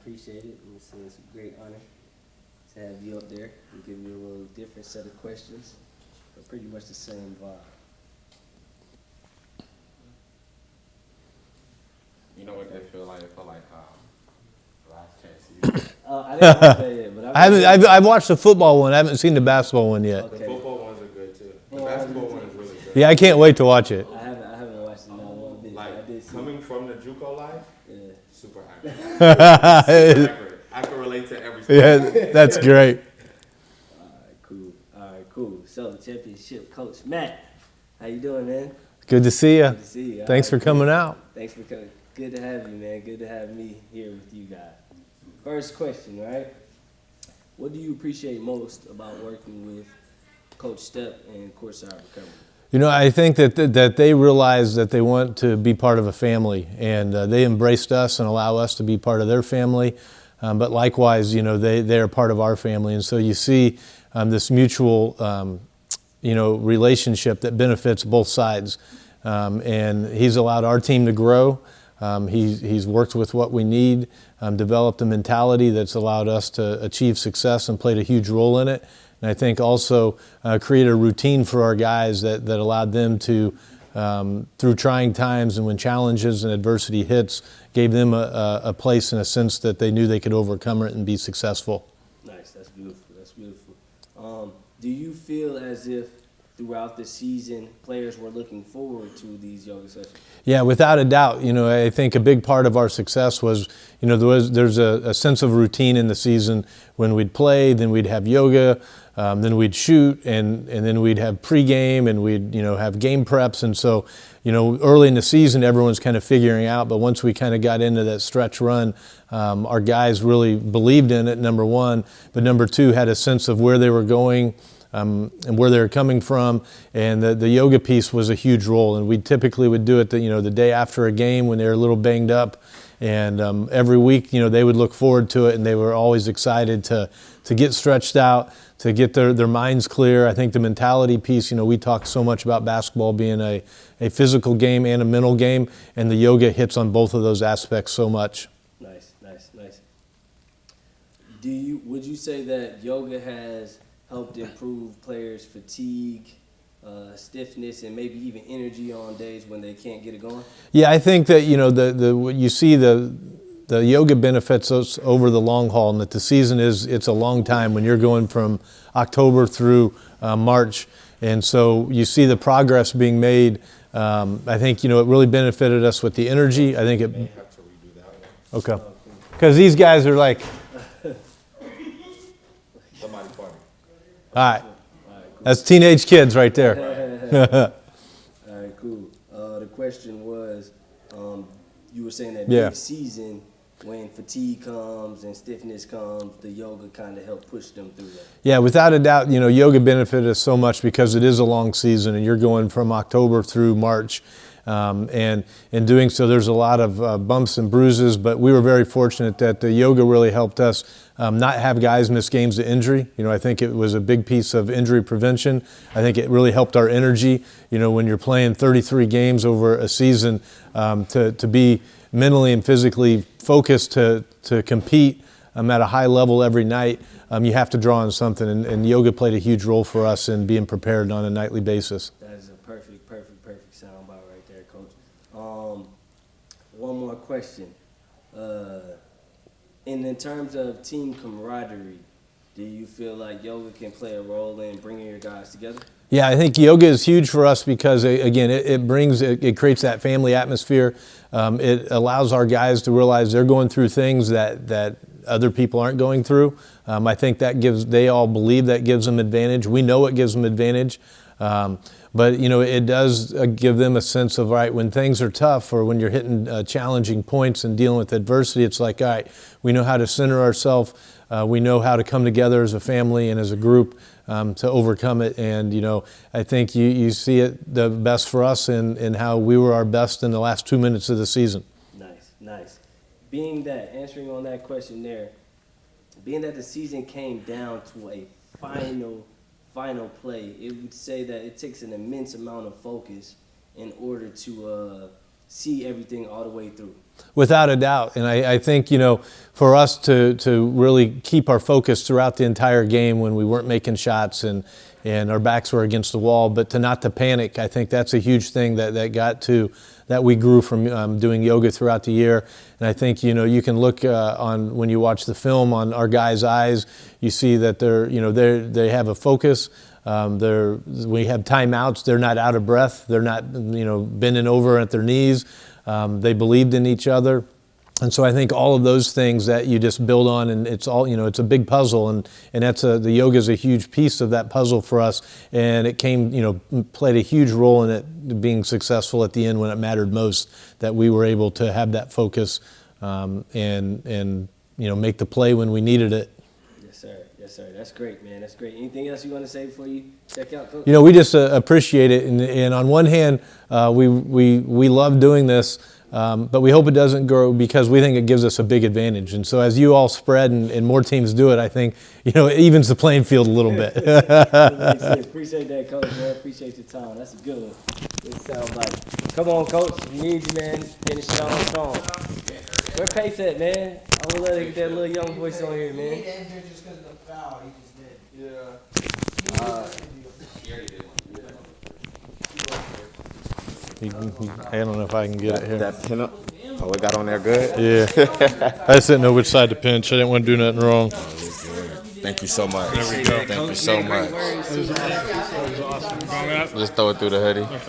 appreciate it. It's a great honor to have you up there and give you a little different set of questions, but pretty much the same vibe. You know what they feel like? It felt like last chance season. I didn't watch that yet, but I've watched the football one. I haven't seen the basketball one yet. The football ones are good too. The basketball one is really good. Yeah, I can't wait to watch it. I haven't watched it now one bit. Like I did see coming from the JUCO life, yeah. super accurate. Super accurate. I can relate to every sport. Yeah, that's great. All right, cool. So, championship coach Matt, how you doing, man? Good to see you. Good to see you. Thanks for coming out. Thanks for coming. Good to have you, man. Good to have me here with you guys. First question, right? What do you appreciate most about working with Coach Stepp and Courtside Recovery? You know, I think that they realize that they want to be part of a family, and they embraced us and allow us to be part of their family. But likewise, you know, they are part of our family, and so you see this mutual, relationship that benefits both sides. And he's allowed our team to grow. He's worked with what we need, developed a mentality that's allowed us to achieve success and played a huge role in it. And I think also create a routine for our guys that allowed them to, through trying times and when challenges and adversity hits, gave them a place and a sense that they knew they could overcome it and be successful. Nice, that's beautiful, that's beautiful. Do you feel as if throughout the season, players were looking forward to these yoga sessions? Yeah, without a doubt. You know, I think a big part of our success was, you know, there's a sense of routine in the season when we'd play, then we'd have yoga, then we'd shoot, and then we'd have pregame, and we'd, you know, have game preps. And so, you know, early in the season, everyone's kind of figuring out, but once we kind of got into that stretch run, our guys really believed in it, number one, but number two, had a sense of where they were going, and where they're coming from, and the yoga piece was a huge role. And we typically would do it the day after a game when they were a little banged up, and every week, you know, they would look forward to it, and they were always excited to get stretched out, to get their minds clear. I think the mentality piece, you know, we talk so much about basketball being a physical game and a mental game, and the yoga hits on both of those aspects so much. Nice. Would you say that yoga has helped improve players' fatigue, stiffness, and maybe even energy on days when they can't get it going? Yeah, I think that, you know, you see the yoga benefits us over the long haul, and that the season it's a long time when you're going from October through March, and so you see the progress being made. I think, you know, it really benefited us with the energy. I think it. May have to redo that one. Okay, because these guys are like. Somebody funny. All right, that's teenage kids right there. All right, cool. The question was, you were saying that Yeah. big season, when fatigue comes and stiffness comes, the yoga kind of help push them through that. Yeah, without a doubt, you know, yoga benefited us so much because it is a long season, and you're going from October through March. And in doing so, there's a lot of bumps and bruises, but we were very fortunate that the yoga really helped us not have guys miss games to injury. You know, I think it was a big piece of injury prevention. I think it really helped our energy. You know, when you're playing 33 games over a season, to be mentally and physically focused to compete at a high level every night, you have to draw on something, and yoga played a huge role for us in being prepared on a nightly basis. That is a perfect soundbite right there, Coach. One more question. In terms of team camaraderie, do you feel like yoga can play a role in bringing your guys together? Yeah, I think yoga is huge for us because, again, it creates that family atmosphere. It allows our guys to realize they're going through things that other people aren't going through. I think they all believe that gives them advantage. We know it gives them advantage. But, you know, it does give them a sense of, all right, when things are tough or when you're hitting challenging points and dealing with adversity, it's like, all right, we know how to center ourselves. We know how to come together as a family and as a group to overcome it. And, you know, I think you see it the best for us in how we were our best in the last 2 minutes of the season. Nice. Answering on that question there, being that the season came down to a final play, it would say that it takes an immense amount of focus in order to see everything all the way through. Without a doubt. And I think, for us to really keep our focus throughout the entire game when we weren't making shots and our backs were against the wall, but not to panic, I think that's a huge thing that we grew from doing yoga throughout the year. And I think, you can look when you watch the film on our guys' eyes, you see that they have a focus. We have timeouts. They're not out of breath. They're not, bending over at their knees. They believed in each other. And so I think all of those things that you just build on, and it's all, it's a big puzzle, and that's the yoga is a huge piece of that puzzle for us. And it played a huge role in it being successful at the end when it mattered most, that we were able to have that focus and make the play when we needed it. Yes, sir. Yes, sir. That's great, man. That's great. Anything else you want to say before you check out, Coach? We just appreciate it. And on one hand, we love doing this. But we hope it doesn't grow because we think it gives us a big advantage. And so as you all spread and more teams do it, I think, it evens the playing field a little bit. Appreciate that, Coach, man. Appreciate your time. That's a good one. Good sound bite. Come on, Coach. We need you, man. Finish it on strong. Where Pace at, man? I would love to get that little young voice on here, man. He didn't enter just because of the foul. He just did. I don't know if I can get it here. That pinup? Oh, it got on there good? Yeah. I just didn't know which side to pinch. I didn't want to do nothing wrong. Thank you so much. There we go. Thank you so much. Awesome. Just throw it through the hoodie.